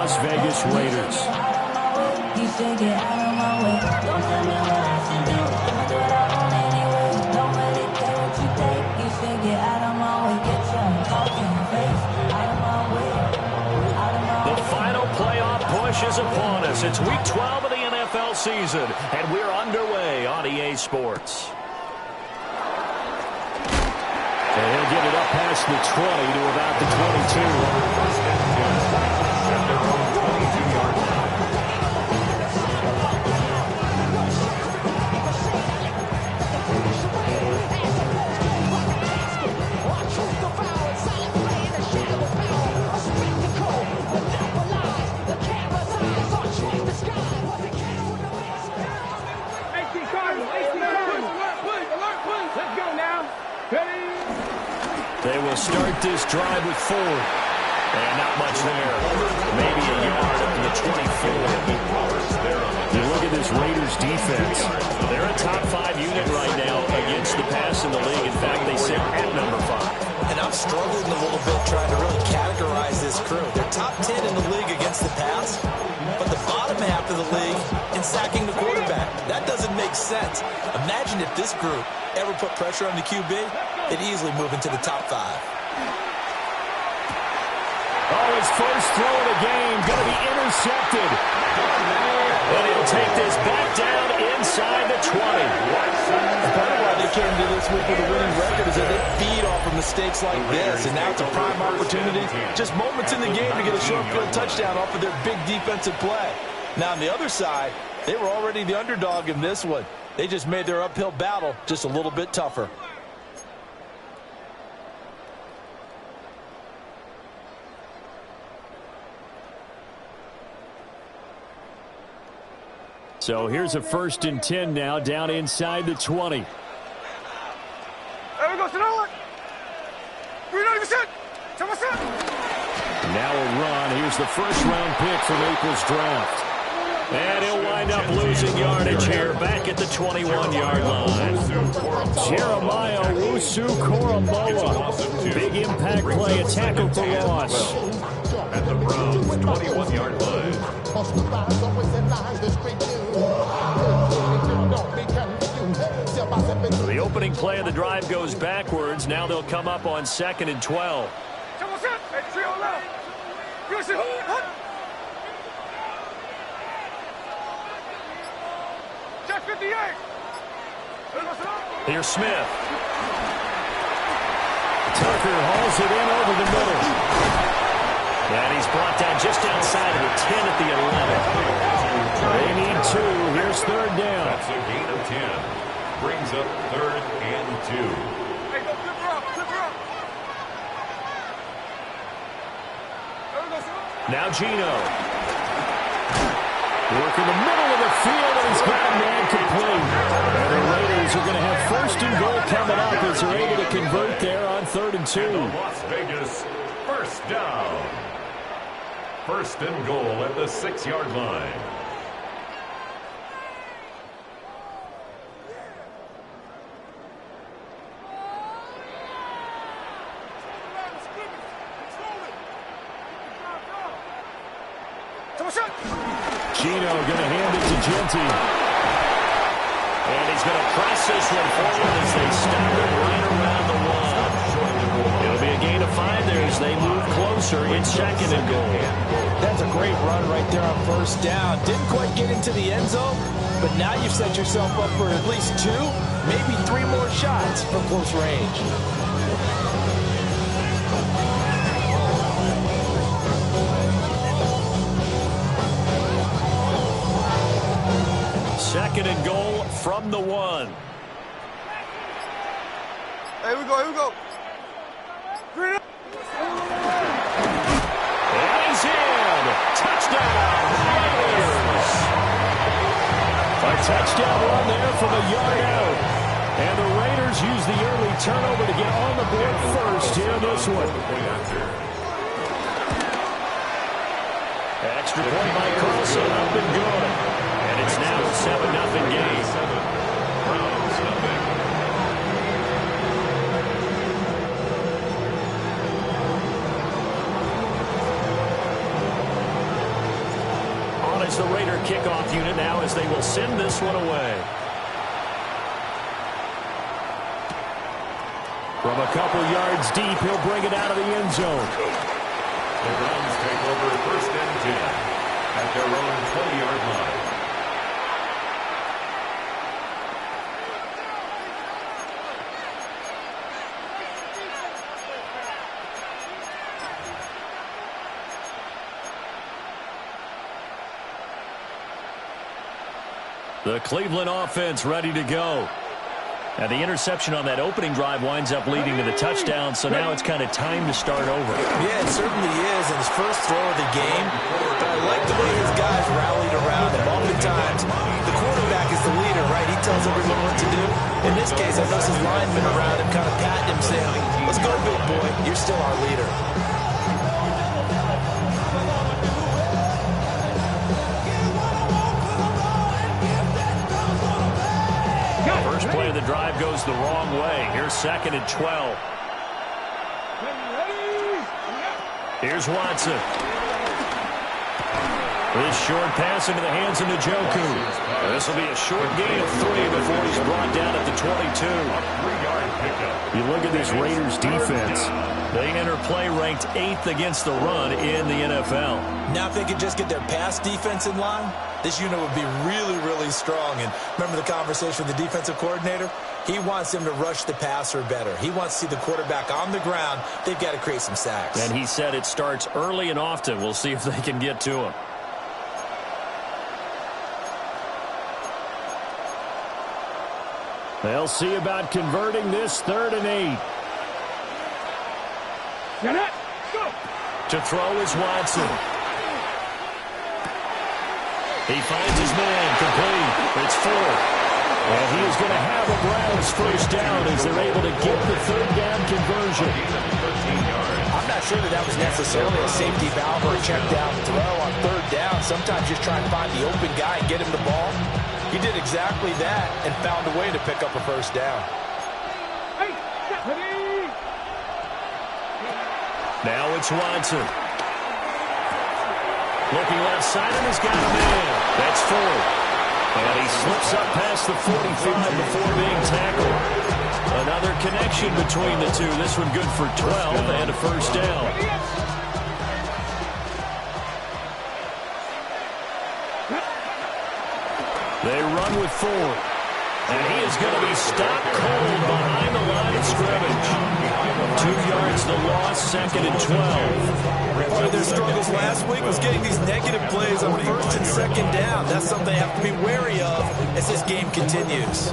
Las Vegas Raiders. You should get out of my way. Don't tell me what I should do. I'ma do what I want anyway. Don't really care what you think. You should get out of my way. Get your fucking face out of my way. Out of my way. The final playoff push is upon us. It's week 12 of the NFL season, and we're underway on EA Sports. And he'll get it up past the 20 to about the 22. At their own 22-yard line. They will start this drive with 4. And not much there. Maybe a yard up to the 24. You look at this Raiders defense. They're a top 5 unit right now against the pass in the league. In fact, they sit at number 5. And I'm struggling a little bit trying to really categorize this crew. They're top 10 in the league against the pass, but the bottom half of the league in sacking the quarterback. That doesn't make sense. Imagine if this group ever put pressure on the QB, they'd easily move into the top 5. Oh, his first throw of the game going to be intercepted. And he'll take this back down inside the 20. Part of why they came to this week with a winning record is that they feed off of mistakes like this, and now it's a prime opportunity. Just moments in the game to get a short field touchdown off of their big defensive play. Now, on the other side, they were already the underdog in this one. They just made their uphill battle just a little bit tougher. So here's a 1st and 10 now, down inside the 20. There we go, Now a run. Here's the first-round pick from April's draft. And he'll wind up losing yardage here, back at the 21-yard line. Jeremiah Owusu-Koramoah. Big impact play, a tackle for loss. At the Browns' 21-yard line. The opening play of the drive goes backwards. Now they'll come up on 2nd and 12. Here's Smith. Tucker hauls it in over the middle. And he's brought down just outside of the 10 at the 11. They need 2. Here's 3rd down. That's a gain of 10. Brings up 3rd and 2. Now Gino. Work in the middle of the field, and he's got a man complete. And the Raiders are going to have 1st and goal coming up as they're able to convert there on 3rd and 2. And Las Vegas, 1st down. 1st and goal at the 6-yard line. Gino going to hand it to Genty. And he's going to press this one forward as they stop it right around the 1. It'll be a gain of 5 there as they move closer. It's 2nd and goal. That's a great run right there on 1st down. Didn't quite get into the end zone, but now you've set yourself up for at least 2, maybe 3 more shots from close range. Second and goal from the 1. Here we go. And he's in. Touchdown, Raiders. A touchdown run there from a yard out. And the Raiders use the early turnover to get on the board first here in this one. Extra point by Carlson, up and good. And it's now a 7-0 game. Browns nothing. as the Raider kickoff unit now as they will send this one away. From a couple yards deep, he'll bring it out of the end zone. The Browns take over 1st and 10 at their own 20-yard line. The Cleveland offense ready to go. And the interception on that opening drive winds up leading to the touchdown, so now it's kind of time to start over. Yeah, it certainly is, and his first throw of the game. But I like the way his guys rallied around him. Oftentimes, the quarterback is the leader, right? He tells everyone what to do. In this case, I noticed his linemen around him kind of patting him, saying, "Let's go, big boy. You're still our leader." First play of the drive goes the wrong way. Here's 2nd and 12. Here's Watson. This short pass into the hands of Njoku. This will be a short gain of 3 before he's brought down at the 22. You look at this Raiders defense. They enter play ranked 8th against the run in the NFL. Now if they could just get their pass defense in line, this unit would be really, really strong. And remember the conversation with the defensive coordinator? He wants them to rush the passer better. He wants to see the quarterback on the ground. They've got to create some sacks. And he said it starts early and often. We'll see if they can get to him. They'll see about converting this 3rd and 8. To throw is Watson. He finds his man complete. It's 4. And he is going to have a Browns first down as they're able to get the 3rd down conversion. I'm not sure that was necessarily a safety valve or a check down throw on 3rd down. Sometimes just try and find the open guy and get him the ball. He did exactly that and found a way to pick up a first down. Now it's Watson. Looking left side, and he's got a man. That's 4. And he slips up past the 45 before being tackled. Another connection between the two. This one good for 12 and a first down. They run with 4. And he is going to be stopped cold behind the line of scrimmage. 2 yards the loss, 2nd and 12. Part of their struggles last week was getting these negative plays on 1st and 2nd down. That's something they have to be wary of as this game continues.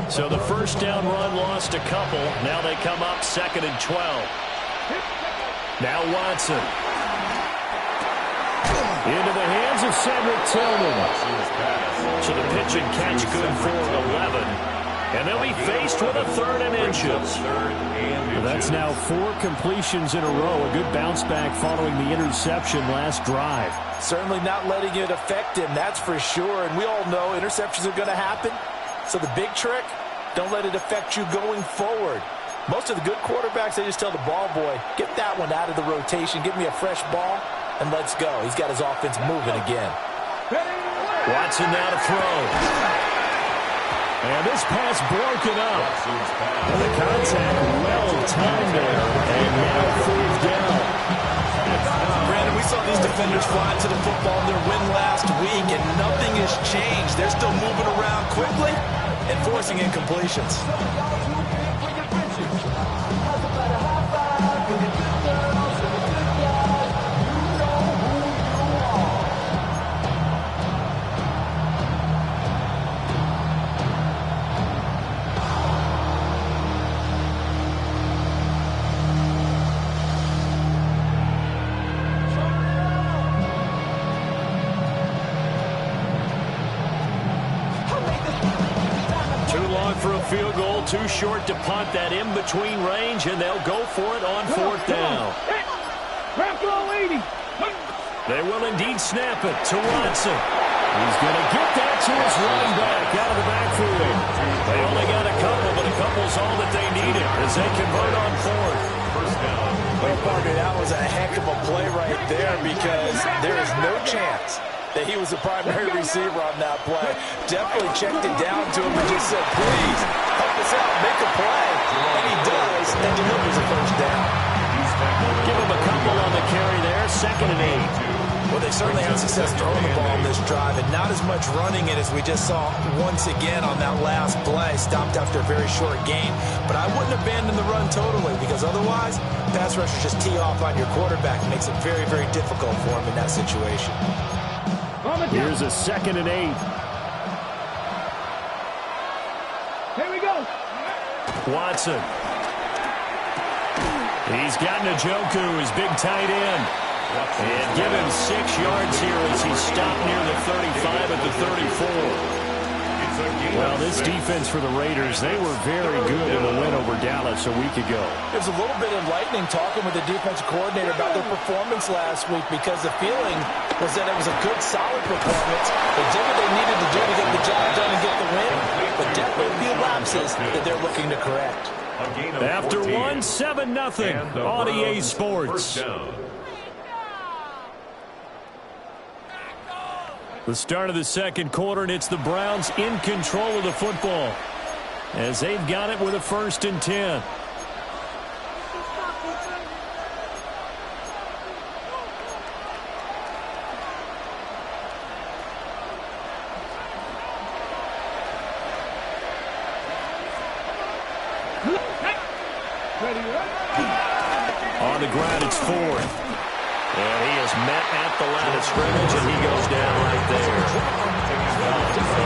So the first down run lost a couple. Now they come up 2nd and 12. Now Watson. Into the hands of Cedric Tillman. So the pitch and catch good for 11. And they'll be faced with a 3rd and inches. That's now 4 completions in a row. A good bounce back following the interception last drive. Certainly not letting it affect him, that's for sure. And we all know interceptions are going to happen. So the big trick, don't let it affect you going forward. Most of the good quarterbacks, they just tell the ball boy, get that one out of the rotation, give me a fresh ball, and let's go. He's got his offense moving again. Watson now to throw. And this pass broken up. And the contact well timed there. And now 4th down. Brandon, we saw these defenders fly to the football in their win last week, and nothing has changed. They're still moving around quickly and forcing incompletions. For a field goal, too short to punt that in-between range, and they'll go for it on 4th down. They will indeed snap it to Watson. He's going to get that to his running back out of the backfield. They only got a couple, but a couple's all that they needed as they convert on fourth. First down. Well, Parker, that was a heck of a play right there because there is no chance that he was the primary receiver on that play. Definitely checked it down to him and just said, please, help us out, make a play. And he does, and delivers a first down. Give him a couple on the carry there, 2nd and 8. Well, they certainly had success throwing the ball in this drive, and not as much running it as we just saw once again on that last play. Stopped after a very short gain. But I wouldn't abandon the run totally, because otherwise, pass rushers just tee off on your quarterback. It makes it very, very difficult for him in that situation. Here's a 2nd and 8. Here we go. Watson. He's got Njoku, his big tight end. And give him 6 yards here as he stopped near the 35 at the 34. Well, this defense for the Raiders, they were very good in the win over Dallas a week ago. It was a little bit enlightening talking with the defensive coordinator about their performance last week because the feeling was that it was a good, solid performance. They did what they needed to do to get the job done and get the win, but definitely a few lapses that they're looking to correct. After 1, 7-0 on EA Sports. The start of the second quarter, and it's the Browns in control of the football as they've got it with a 1st and 10. On the ground, it's 4th. And he is met at the line of scrimmage, and he goes down right there.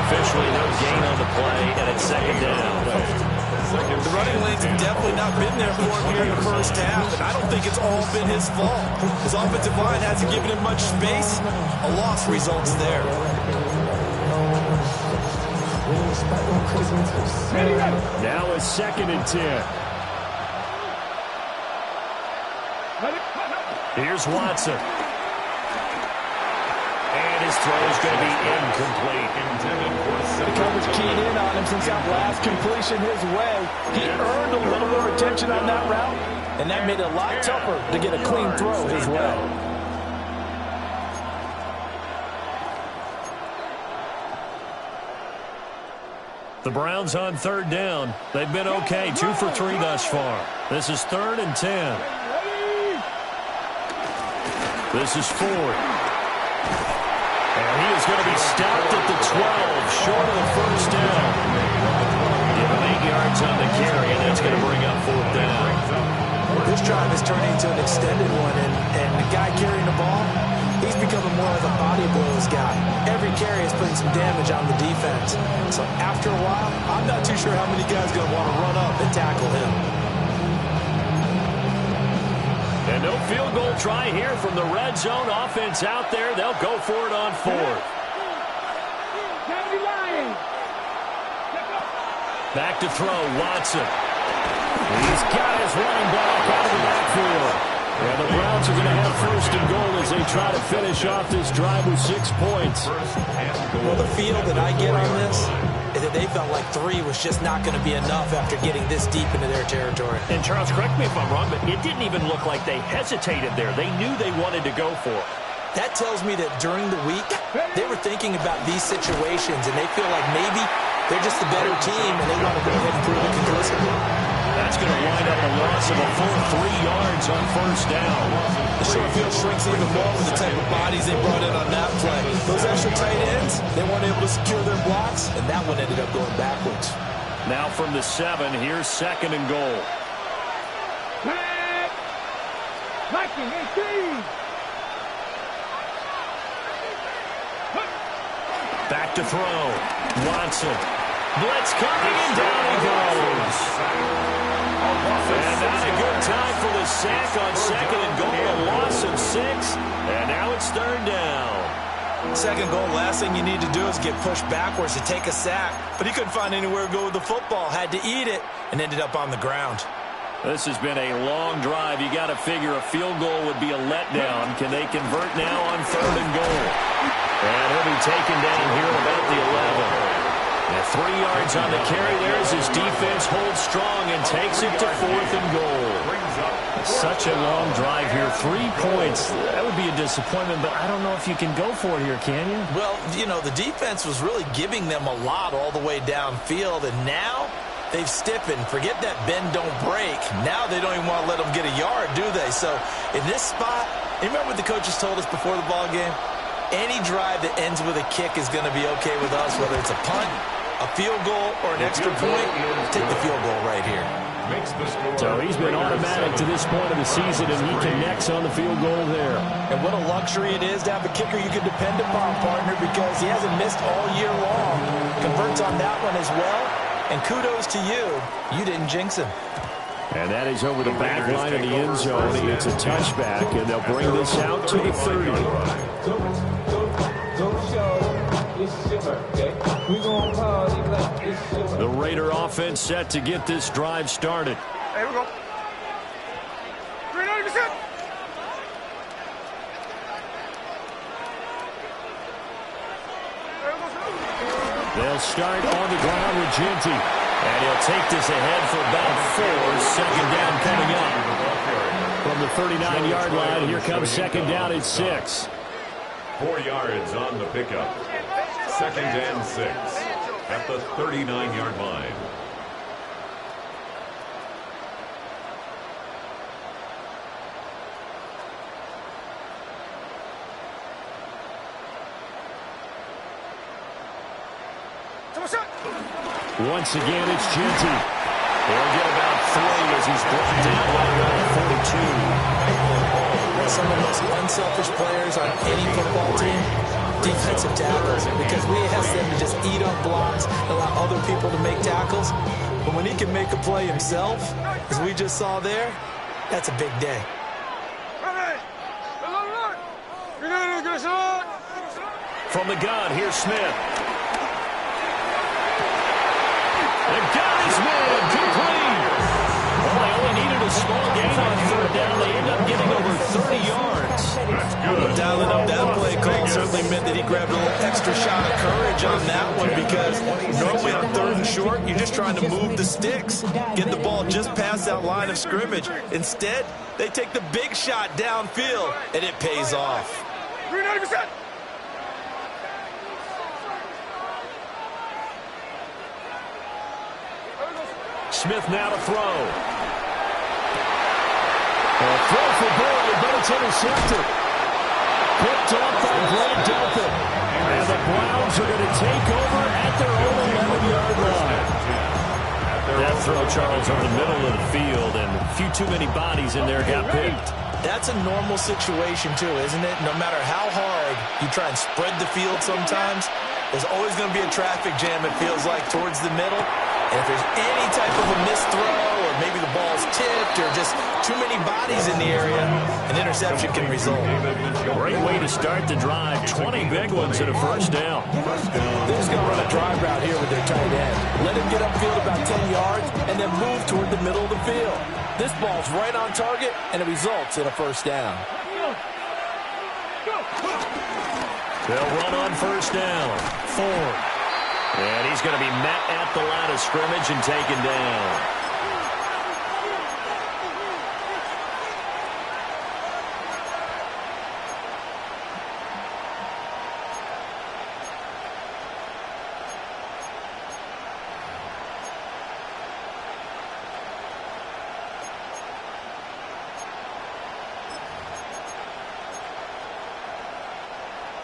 Officially no gain on the play, and it's 2nd down. The running lanes have definitely not been there for him here in the first half, and I don't think it's all been his fault. His offensive line hasn't given him much space. A loss results there. Now a 2nd and 10. Here's Watson. And his throw is going to be incomplete. The coverage keyed in on him since that last completion his way. He earned a little more attention on that route, and that made it a lot tougher to get a clean throw his way. The Browns on 3rd down. They've been okay, 2 for 3 thus far. This is 3rd and 10. This is 4th. And he is going to be stopped at the 12, short of the first down. Give him 8 yards on the carry, and that's going to bring up 4th down. This drive has turned into an extended one, and the guy carrying the ball, he's becoming more like a body blows guy. Every carry is putting some damage on the defense. So after a while, I'm not too sure how many guys are going to want to run up and tackle him. And no field goal try here from the red zone. Offense out there. They'll go for it on 4th. Back to throw, Watson. He's got his running back out of the backfield. And the Browns are going to have 1st and goal as they try to finish off this drive with 6 points. Well, the feel that I get on this is that they felt like 3 was just not going to be enough after getting this deep into their territory. And Charles, correct me if I'm wrong, but it didn't even look like they hesitated there. They knew they wanted to go for it. That tells me that during the week, they were thinking about these situations, and they feel like maybe they're just the better team, and they want to go ahead and prove it conclusively. That's going to wind up a loss of a full 3 yards on 1st down. The short field shrinks even more with the type of bodies they brought in on that play. Those extra tight ends, they weren't able to secure their blocks, and that one ended up going backwards. Now from the 7, here's 2nd and goal. Back to throw. Watson. Blitz coming, and down he goes. And not a good time for the sack on 2nd and goal. A loss of 6. And now it's 3rd down. 2nd goal, last thing you need to do is get pushed backwards to take a sack. But he couldn't find anywhere to go with the football. Had to eat it and ended up on the ground. This has been a long drive. You got to figure a field goal would be a letdown. Can they convert now on 3rd and goal? And he'll be taken down here at about the 11. yards on the carry there as his defense holds strong and takes it to 4th and goal. Such a long drive here. 3 points. That would be a disappointment, but I don't know if you can go for it here, can you? Well, you know, the defense was really giving them a lot all the way downfield, and now they've stiffened. Forget that bend, don't break. Now they don't even want to let them get a yard, do they? So in this spot, you remember what the coaches told us before the ball game? Any drive that ends with a kick is going to be okay with us, whether it's a punt, a field goal, or an extra point. Take the field goal right here. So he's been automatic to this point of the season, and he connects on the field goal there. And what a luxury it is to have a kicker you can depend upon, partner, because he hasn't missed all year long. Converts on that one as well. And kudos to you. You didn't jinx him. And that is over the back line of the end zone. It's a touchback, and they'll bring this out to the 30. The Raider offense set to get this drive started. Here we go. 390%. They'll start on the ground with Ginty. And he'll take this ahead for about 4. Second down coming up. From the 39-yard line, here comes second down at 6. 4 yards on the pickup. Second and 6 at the 39-yard line. Once again, it's Ginty. He'll get about 3 as he's brought down right around 42. Some of the most unselfish players on any football team, defensive tackles, because we ask them to just eat up blocks, allow other people to make tackles. But when he can make a play himself, as we just saw there, that's a big day. From the gun, here's Smith. And got his man complete. Well, they only needed a small gain on 3rd down. They end up getting over 30 yards. That's good. Dialing up that play call certainly meant that he grabbed a little extra shot of courage on that one, because normally on 3rd and short, you're just trying to move the sticks, get the ball just past that line of scrimmage. Instead, they take the big shot downfield, and it pays off. 390%. Smith now to throw. A throw for Boyd, but it's intercepted. Picked up by Greg Delpit. And the Browns are going to take over at their own 11-yard line. That throw, Charles, over the middle of the field, and a few too many bodies in there got picked. That's a normal situation, too, isn't it? No matter how hard you try and spread the field sometimes, there's always going to be a traffic jam, it feels like, towards the middle. And if there's any type of a missed throw, or maybe the ball's tipped, or just too many bodies in the area, an interception can result. Great way to start the drive. 20 big ones and a first down. They're just going to run a drive route here with their tight end. Let him get upfield about 10 yards, and then move toward the middle of the field. This ball's right on target, and it results in a first down. They'll run on first down. Ford. And he's going to be met at the line of scrimmage and taken down.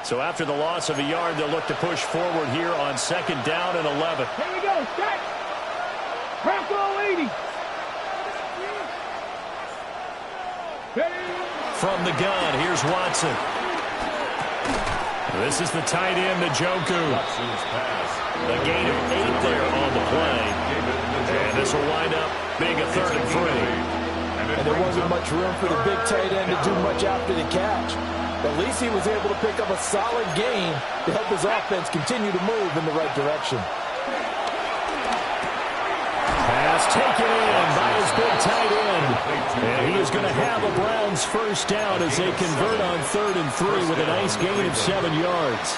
So after the loss of a yard, they'll look to push forward here on second down and 11. Here we go. Set. Bronco 80. From the gun, here's Watson. This is the tight end, Njoku. A gain of 8 there on the play. And this will wind up being a 3rd and 3. And there wasn't much room for the big tight end to do much after the catch. At least he was able to pick up a solid gain to help his offense continue to move in the right direction. Pass taken in by his big tight end. And he is going to have a Browns first down as they convert on 3rd and 3 with a nice gain of 7 yards.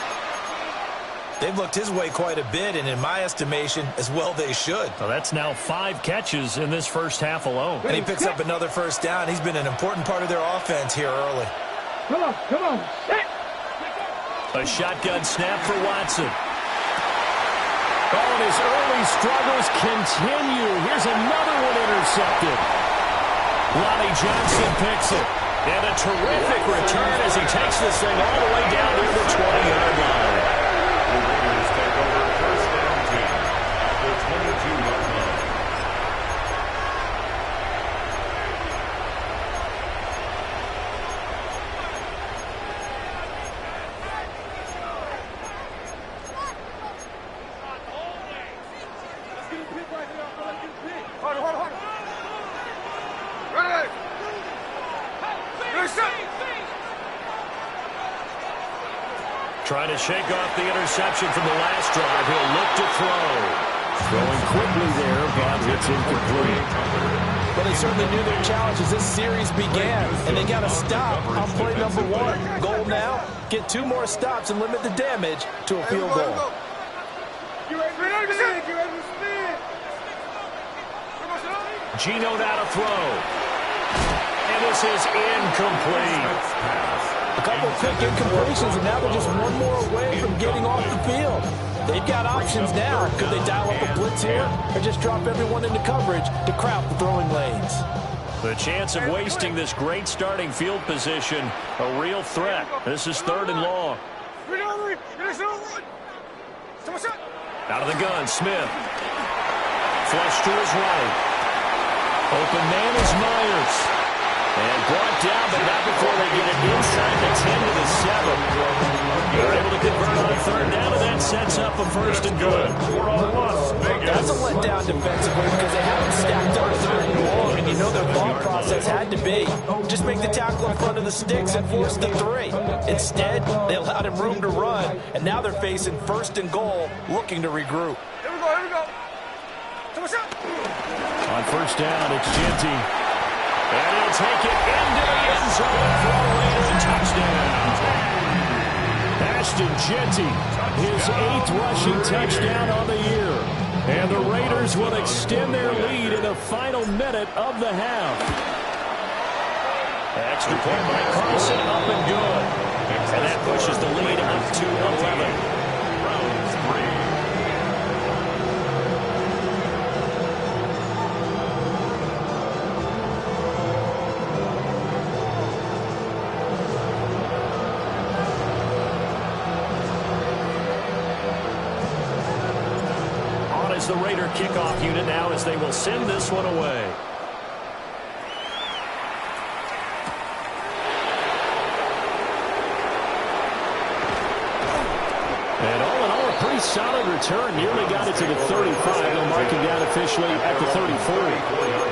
They've looked his way quite a bit, and in my estimation, as well they should. Well, that's now 5 catches in this first half alone. And he picks up another first down. He's been an important part of their offense here early. Come on, set. A shotgun snap for Watson. Oh, and his early struggles continue. Here's another one intercepted. Lonnie Johnson picks it. And a terrific return as he takes this thing all the way down near the 20-yard line. The Raiders take over first down team at the 22-yard line. Trying to shake off the interception from the last drive. He'll look to throw. Throwing quickly there, but it's incomplete. But they certainly knew their challenge as this series began, and they got to stop on play number 1. Goal now, get 2 more stops and limit the damage to a field goal. Geno now to throw. And this is incomplete. A couple quick incompletions, and now they're just 1 more away from getting off the field. They've got options now. Could they dial up a blitz here or just drop everyone into coverage to crowd the throwing lanes? The chance of wasting this great starting field position, a real threat. This is 3rd and long. Out of the gun, Smith. Flush to his right. Open man is Myers. And brought down, but not before they get it inside the 10 to the 7. They're able to convert on 3rd down, and that sets up a 1st and good. That's a letdown defensively because they haven't stacked up 3rd and long, and you know their thought process had to be just make the tackle in front of the sticks and force the 3. Instead, they allowed him room to run, and now they're facing 1st and goal, looking to regroup. Here we go. On 1st down, it's Genty. And he'll take it into the end zone for a Raider touchdown. Ashton Genty, his 8th rushing touchdown on the year. And the Raiders will extend their lead in the final minute of the half. Extra point by Carlson, up and good. And that pushes the lead up to 11. Browns 3. The Raider kickoff unit now as they will send this one away. And all in all, a pretty solid return. Nearly got it to the 35. They'll mark him down officially at the 34.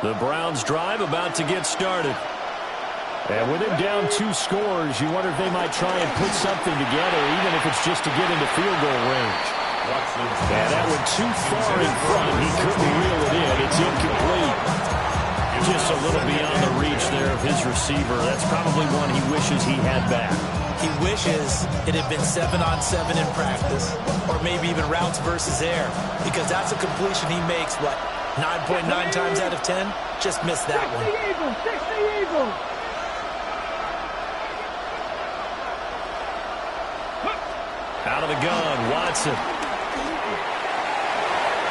The Browns drive about to get started. And with him down 2 scores, you wonder if they might try and put something together, even if it's just to get into field goal range. And that went too far in front. He couldn't reel it in. It's incomplete. Just a little beyond the reach there of his receiver. That's probably one he wishes he had back. He wishes it had been 7-on-7 in practice, or maybe even routes versus air, because that's a completion he makes, what, 9.9 times out of 10? Just missed that one. Out of the gun, Watson.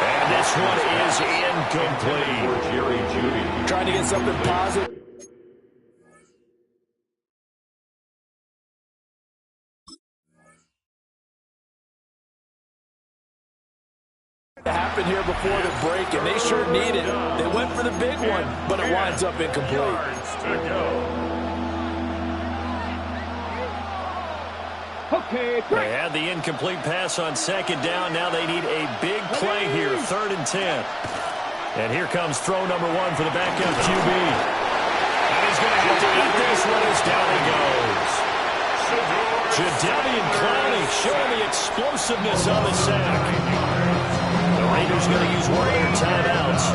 And this one is incomplete. Jerry Jeudy. Trying to get something positive. Happened here before the break, and they sure need it. They went for the big one, but it winds up incomplete. They had the incomplete pass on 2nd down. Now they need a big play here, 3rd and 10. And here comes throw number 1 for the backup QB. And he's going to have to eat this one as down he goes. Jadeveon Clowney showing the explosiveness on the sack. The Raiders going to use Warrior timeouts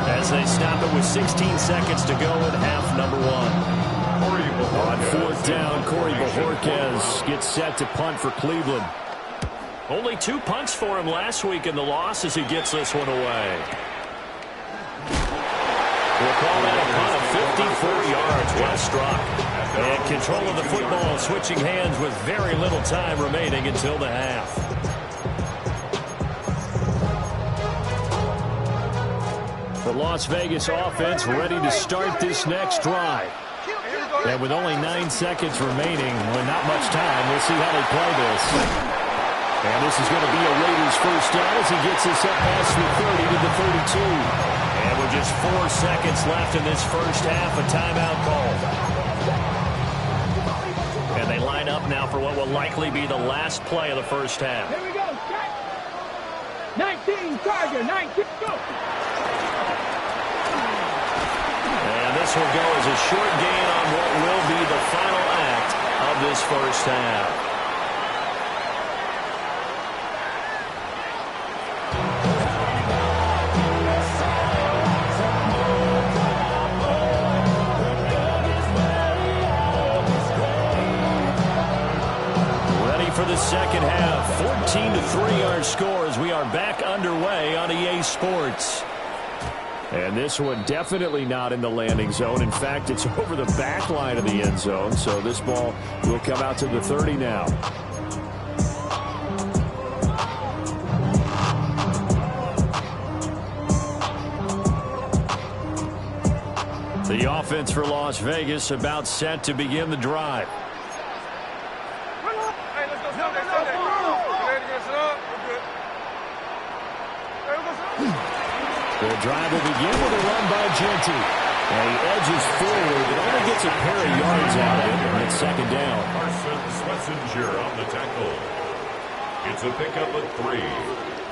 as they stop it with 16 seconds to go in half number one. On fourth down, Corey Bojorquez gets set to punt for Cleveland. Only 2 punts for him last week in the loss as he gets this one away. We'll call that a punt of 54 yards, well struck. And control of the football switching hands with very little time remaining until the half. The Las Vegas offense ready to start this next drive. And with only 9 seconds remaining, with not much time, we'll see how they play this. And this is going to be a Raiders first down as he gets us up past the 30 to the 32. And with just 4 seconds left in this first half, a timeout call. And they line up now for what will likely be the last play of the first half. Here we go. 19, Charger, 19, go. And this will go as a short gain on what will be the final act of this first half. For the second half, 14-3 our score as we are back underway on EA Sports. And this one definitely not in the landing zone. In fact, it's over the back line of the end zone, so this ball will come out to the 30 now. The offense for Las Vegas about set to begin the drive. The drive will begin with a run by Jeanty. And he edges forward, but only gets a pair of yards out of it, and it's second down. Carson Swetzinger on the tackle. It's a pickup of 3.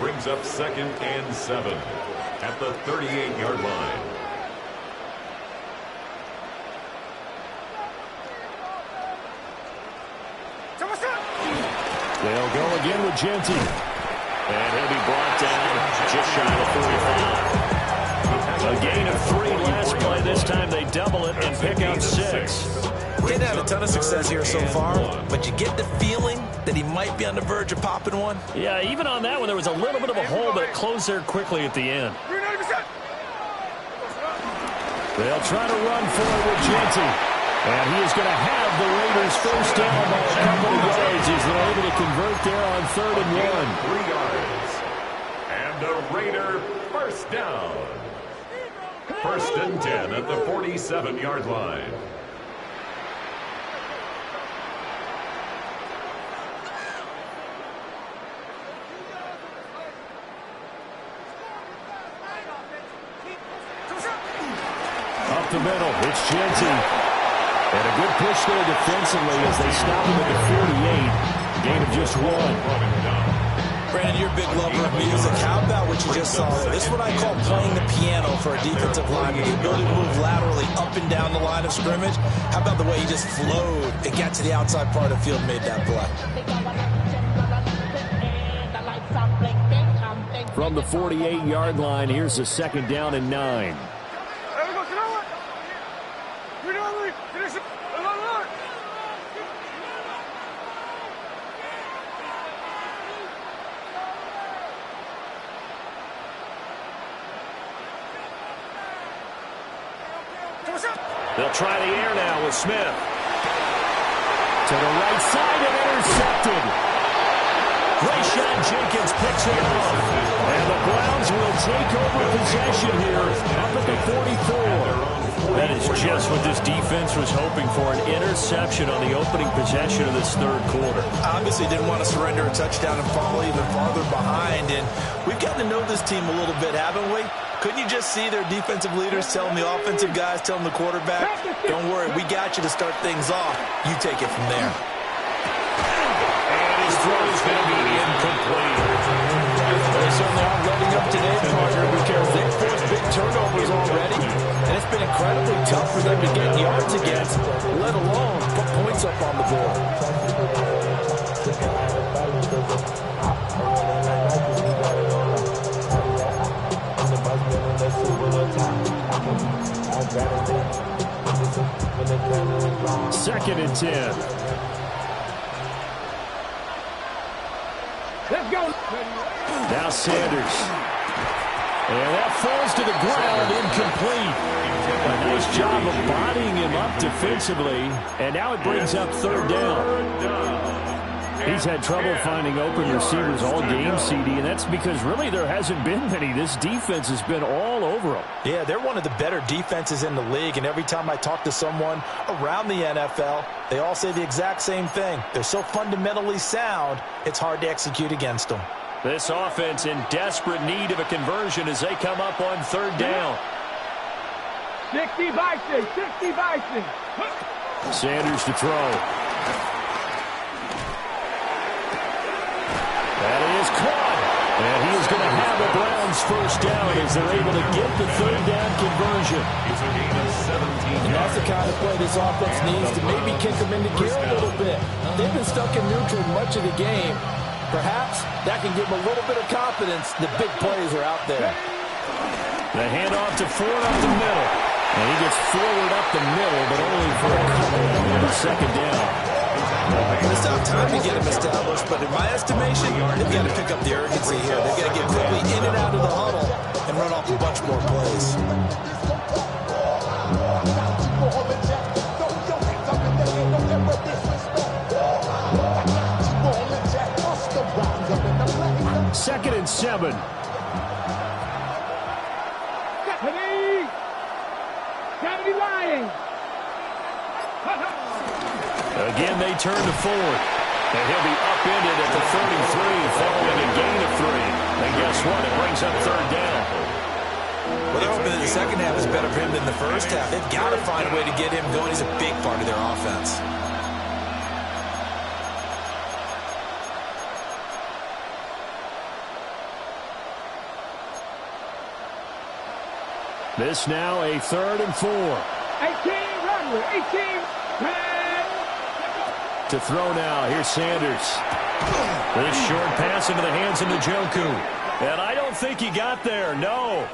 Brings up 2nd and 7 at the 38-yard line. They'll go again with Jeanty. And he'll be brought down just shy of the 45. A gain of 3 last play. This time they double it and pick up 6. He hadn't had a ton of success here so far, but you get the feeling that he might be on the verge of popping one. Yeah, even on that one, there was a little bit of a hole, but it closed there quickly at the end. They'll try to run forward with Jeanty. And he is going to have the Raiders first down by a couple of yards as they're able to convert there on 3rd and 1. 3 yards. And a Raider first down. 1st and 10 at the 47-yard line. Up the middle, it's Jeanty. And a good push there defensively as they stop him at the 48. Gain of just 1. Brandon, you're a big lover of music. How about what you just saw? This is what I call playing the piano for a defensive lineman. The ability to move laterally up and down the line of scrimmage. How about the way he just flowed and got to the outside part of the field and made that play? From the 48-yard line, here's a 2nd down and 9. They'll try the air now with Smith. To the right side and intercepted. Rayshawn Jenkins picks it off. And the Browns will take over possession here up at the 44. That is just what this defense was hoping for, an interception on the opening possession of this 3rd quarter. Obviously didn't want to surrender a touchdown and fall even farther behind. And we've gotten to know this team a little bit, haven't we? Couldn't you just see their defensive leaders telling the offensive guys, telling the quarterback, don't worry, we got you to start things off. You take it from there. And his throw is going to be incomplete. They certainly are revving up today, partner, because they forced big turnovers already, and it's been incredibly tough for them to get yards against, let alone put points up on the board. Second and 10. Let's go. Now Sanders. And that falls to the ground, incomplete. A nice job of bodying him up defensively. And now it brings up third down. He's had trouble finding open receivers all game, CD, and that's because really there hasn't been many. This defense has been all over them. Yeah, they're one of the better defenses in the league, and every time I talk to someone around the NFL, they all say the exact same thing. They're so fundamentally sound, it's hard to execute against them. This offense in desperate need of a conversion as they come up on third down. 60 Bison, 60 Bison. Sanders to throw. That is caught. And he is going to have the Browns first down as they're able to get the third down conversion. It's a gain of 17 And that's the kind of play this offense needs to maybe kick them into gear a little bit. They've been stuck in neutral much of the game. Perhaps that can give them a little bit of confidence. The big plays are out there. The handoff to Ford up the middle. And he gets forward up the middle, but only for a couple on the second down. It's not time to get them established, but in my estimation, they've got to pick up the urgency here. They've got to get quickly in and out of the huddle and run off a bunch more plays. Second and 7. Kennedy Lions. Again, they turn to Ford. And he'll be upended at the 33 following a gain of 3. And guess what? It brings up third down. Well, they're hoping that the second half is better for him than the first half. They've got to find a way to get him going. He's a big part of their offense. This now a third and 4. 18, Rodwell, 18, 10. To throw now. Here's Sanders. This short pass into the hands of Njoku. And I don't think he got there. No.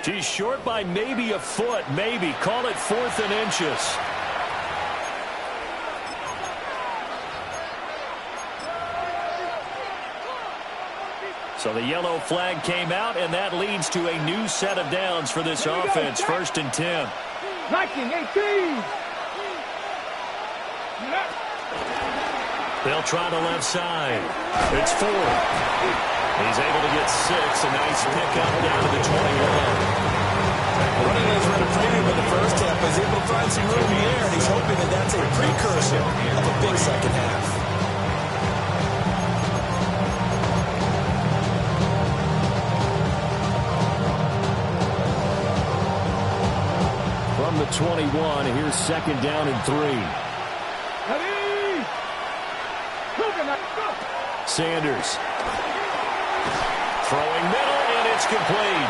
He's short by maybe a foot. Maybe. Call it 4th and inches. So the yellow flag came out, and that leads to a new set of downs for this offense. 1st and 10. Viking, 18. They'll try the left side. It's Ford. He's able to get 6. A nice pickup down to the 21. Running those run a premium in the first half, but he's able to find some room there, and he's hoping that that's a precursor of a big second half. From the 21, here's second down and 3. Sanders. Throwing middle, and it's complete.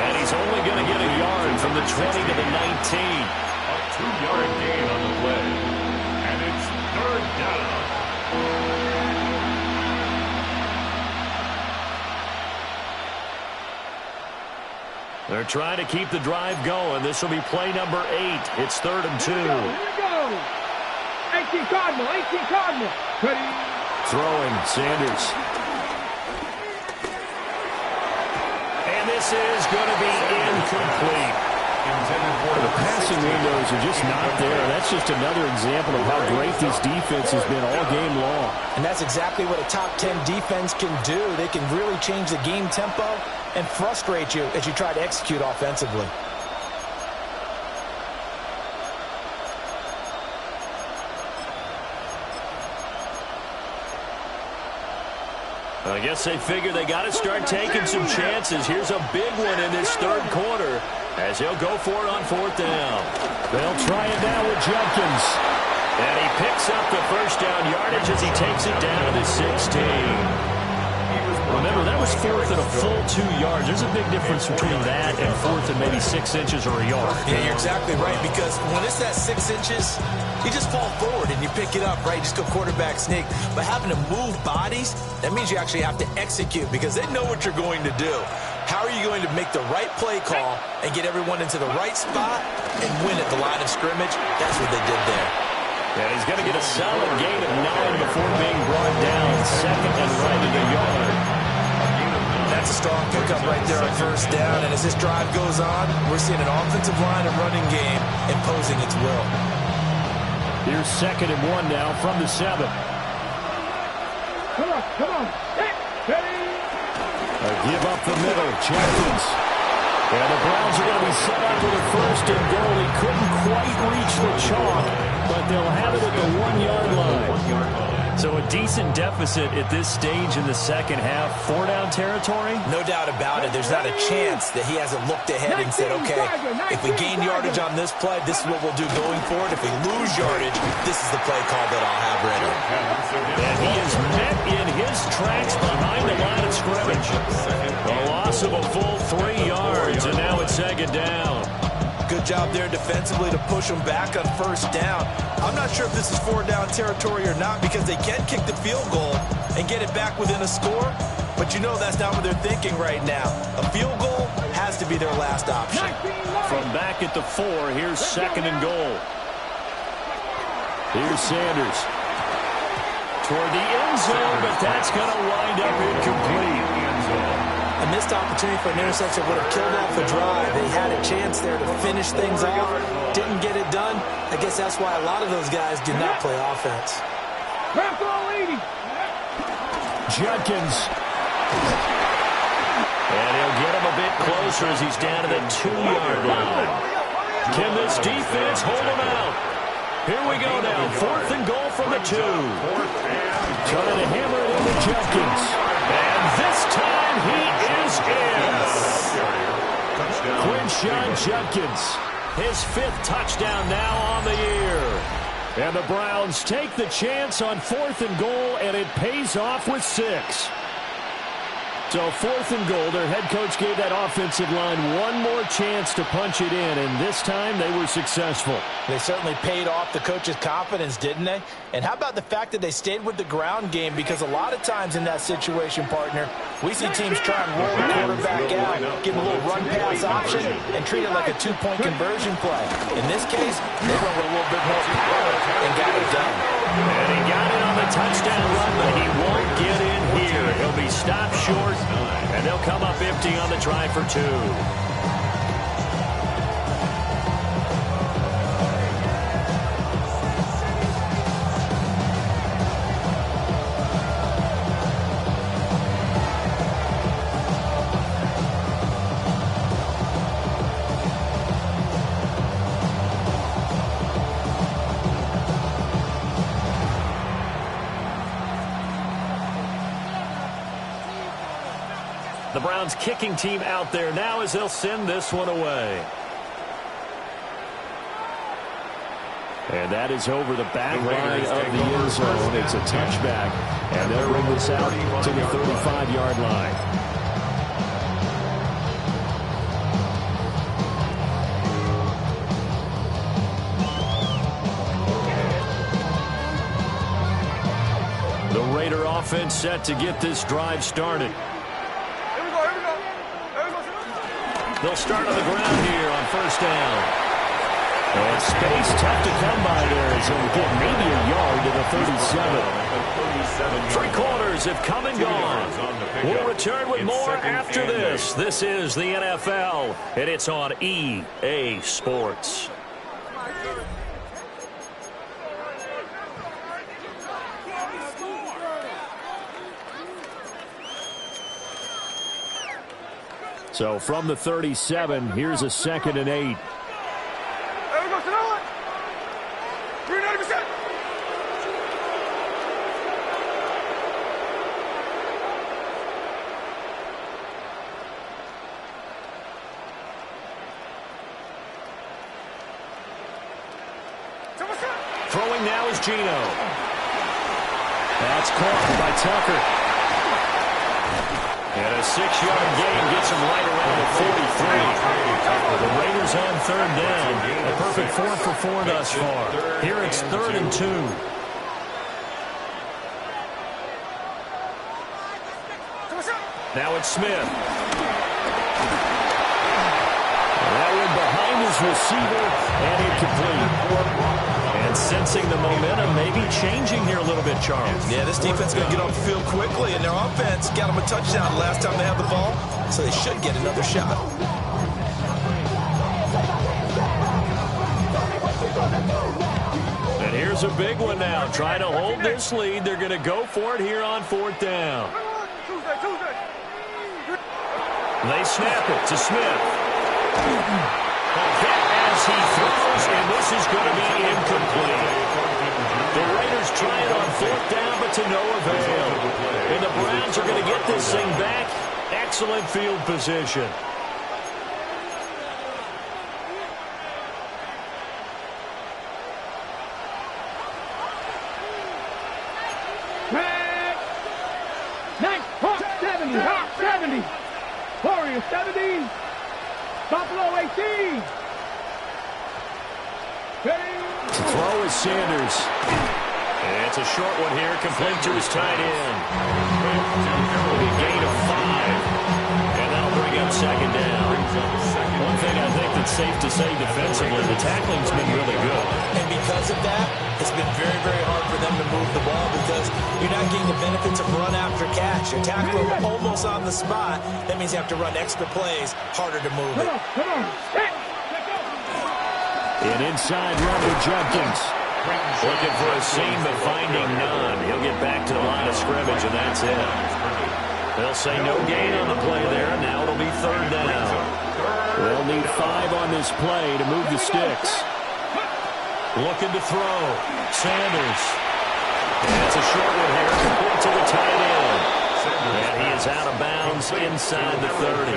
And he's only going to get a yard from the 20 to the 19. A 2-yard gain on the play. And it's third down. They're trying to keep the drive going. This will be play number 8. It's 3rd and 2. Here we go. 18 Cardinal, 18 Cardinal. Ready. Throwing, Sanders. And this is going to be incomplete. The passing windows are just not there. That's just another example of how great this defense has been all game long. And that's exactly what a top 10 defense can do. They can really change the game tempo and frustrate you as you try to execute offensively. I guess they figure they got to start taking some chances. Here's a big one in this third quarter as he'll go for it on 4th down. They'll try it now with Judkins. And he picks up the first down yardage as he takes it down to the 16. Remember, that was fourth and a full 2 yards. There's a big difference between that and fourth and maybe 6 inches or a yard. Yeah, you're exactly right, because when it's that 6 inches, you just fall forward and you pick it up, right? You just go quarterback sneak. But having to move bodies, that means you actually have to execute because they know what you're going to do. How are you going to make the right play call and get everyone into the right spot and win at the line of scrimmage? That's what they did there. And he's going to get a solid gain of 9 before being brought down. Second and right at the yard. That's a strong pickup right there on first down. And as this drive goes on, we're seeing an offensive line and running game imposing its will. Here's second and 1 now from the 7. Come on. Ready? A give up the middle. Jenkins. And the Browns are going to be set up with a first and goal. He couldn't quite reach the chalk, but they'll have it at the 1 yard line. So a decent deficit at this stage in the second half. 4-down territory? No doubt about it. There's not a chance that he hasn't looked ahead and said, okay, if we gain yardage on this play, this is what we'll do going forward. If we lose yardage, this is the play call that I'll have ready. And he is met in his tracks behind the line of scrimmage. A loss of a full 3 yards, and now it's second down. Good job there defensively to push them back on first down. I'm not sure if this is 4-down territory or not because they can kick the field goal and get it back within a score, but you know that's not what they're thinking right now. A field goal has to be their last option. From back at the 4, here's second and goal. Here's Sanders. Toward the end zone, but that's going to wind up incomplete. A missed opportunity for an interception would have killed off the drive. They had a chance there to finish things off. Didn't get it done. I guess that's why a lot of those guys did not play offense. Jenkins. And he'll get him a bit closer as he's down to the 2-yard line. Can this defense hold him out? Here we go now. Fourth and goal from the 2. Trying to hammer it into Jenkins. And this time he is in. Quinshon Judkins, his 5th touchdown now on the year. And the Browns take the chance on fourth and goal, and it pays off with 6. So fourth and goal, their head coach gave that offensive line one more chance to punch it in, and this time they were successful. They certainly paid off the coach's confidence, didn't they? And how about the fact that they stayed with the ground game? Because a lot of times in that situation, partner, we see teams try and roll the quarterback out, give him a little run-pass option, and treat it like a 2-point conversion play. In this case, they went with a little bit more power and got it done. And he got it on the touchdown run, but he won't get in here. He'll be stopped short, and they'll come up empty on the try for 2. The Browns kicking team out there now as they'll send this one away. And that is over the back line of the end zone. It's a touchback, and they'll ring this out to the 35-yard line. The Raider offense set to get this drive started. They'll start on the ground here on first down. And space tough to come by there as he'll get maybe a yard to the 37. 3 quarters have come and gone. We'll return with more after this. This is the NFL, and it's on EA Sports. So from the 37, here's a 2nd and 8. Throwing now is Geno. That's caught by Tucker. And a 6-yard gain gets him right around the 43. The Raiders on third down. A perfect 4 for 4 thus far. Here it's 3rd and 2. Now it's Smith. That went behind his receiver and incomplete. And sensing the momentum, maybe changing here a little bit, Charles. Yeah, this defense is going to get off the field quickly, and their offense got them a touchdown last time they had the ball, so they should get another shot. And here's a big one now. Trying to hold this lead. They're going to go for it here on 4th down. They snap it to Smith. As he throws, and this is going to be incomplete. The Raiders try it on 4th down, but to no avail. And the Browns are going to get this thing back. Excellent field position. Nice. Hawk 70. Hawk 70. Warriors 70. Buffalo 18. To throw is Sanders. And it's a short one here, complete to his tight end. A gain of 5. And that'll bring up 2nd down. One thing I think that's safe to say defensively, the tackling's been really good. And because of that, it's been very, very hard for them to move the ball because you're not getting the benefits of run after catch. You're tackling almost on the spot. That means you have to run extra plays, harder to move it. Come on. An inside run to Jenkins. Looking for a seam, but finding none. He'll get back to the line of scrimmage, and that's it. They'll say no gain on the play there. Now it'll be 3rd down. They'll need 5 on this play to move the sticks. Looking to throw. Sanders. And it's a short one here. Complete to the tight end. And he is out of bounds inside the 30.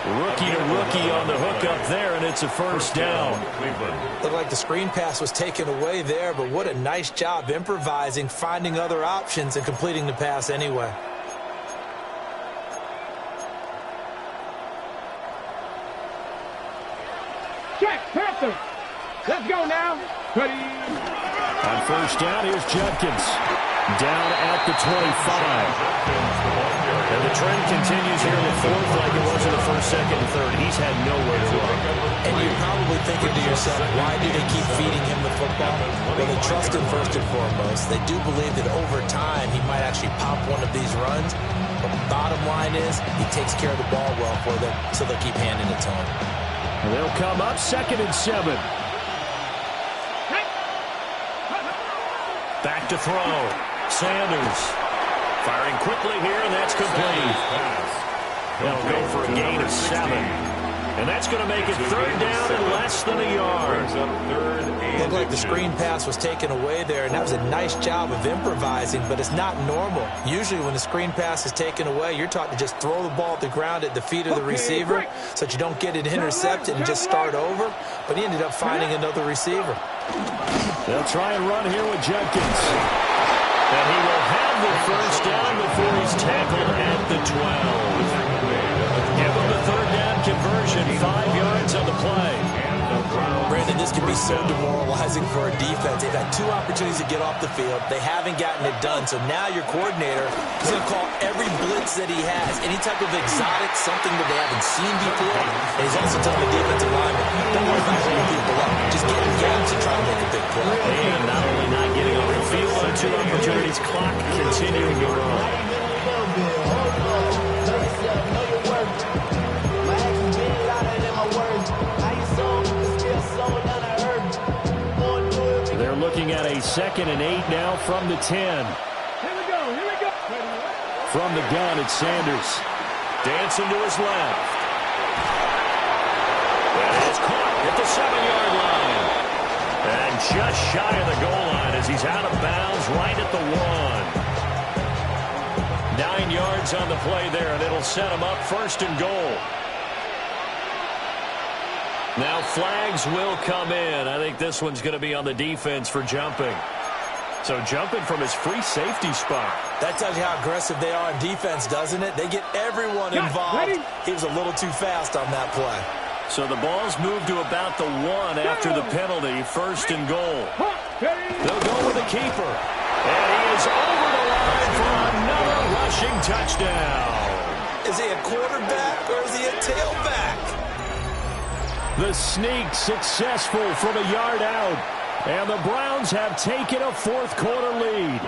Rookie to rookie on the hook up there, and it's a 1st down. Looked like the screen pass was taken away there, but what a nice job improvising, finding other options, and completing the pass anyway. Check, Panther. Let's go now. Ready. On 1st down, here's Jenkins. Down at the 25. And the trend continues here in the 4th like it was in the 1st, 2nd, and 3rd. He's had nowhere to run. And you're probably thinking to yourself, why do they keep feeding him the football? Well, they trust him first and foremost. They do believe that over time he might actually pop one of these runs. But the bottom line is he takes care of the ball well for them, so they'll keep handing it to him. And they'll come up 2nd and 7. Back to throw. Sanders. Firing quickly here, and that's complete. They'll go for a gain of 7. And that's going to make it 3rd down and less than a yard. Looked like the screen pass was taken away there, and that was a nice job of improvising, but it's not normal. Usually when the screen pass is taken away, you're taught to just throw the ball at the ground at the feet of the receiver so that you don't get it intercepted and just start over, but he ended up finding another receiver. They'll try and run here with Jenkins. And he will have the 1st down before he's tackled at the 12. Give him the 3rd down conversion, 5 yards on the play. Brandon, this can be so demoralizing for a defense. They've had 2 opportunities to get off the field. They haven't gotten it done. So now your coordinator is going to call every blitz that he has, any type of exotic, something that they haven't seen before. And he's also telling the defensive lineman, don't worry about holding people up. Just get in games and try to make a big play. And not only not getting off the field on 2 opportunities, clock continuing to run. They're looking at a 2nd and 8 now from the 10. Here we go. From the gun, it's Sanders. Dancing to his left. And it's caught at the 7-yard line. And just shy of the goal line as he's out of bounds right at the 1. 9 yards on the play there, and it'll set him up 1st and goal. Now flags will come in. I think this one's going to be on the defense for jumping. So jumping from his free safety spot. That tells you how aggressive they are in defense, doesn't it? They get everyone involved. He was a little too fast on that play. So the ball's moved to about the 1 after the penalty, 1st and goal. They'll go with the keeper. And he is over the line for another rushing touchdown. Is he a quarterback or is he a tailback? The sneak successful from a yard out. And the Browns have taken a 4th quarter lead.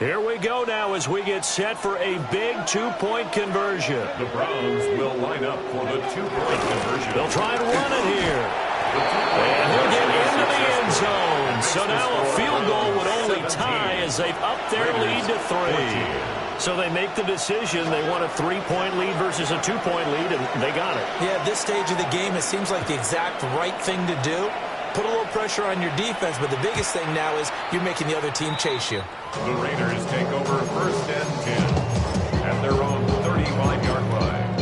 Here we go now as we get set for a big 2-point conversion. The Browns will line up for the 2-point conversion. They'll try and run it here. And he'll get into the end zone. So now a field goal would only tie as they've upped their lead to 3. So they make the decision. They want a 3-point lead versus a 2-point lead, and they got it. Yeah, at this stage of the game, it seems like the exact right thing to do. Put a little pressure on your defense, but the biggest thing now is you're making the other team chase you. The Raiders take over 1st and 10 at their own 35-yard line.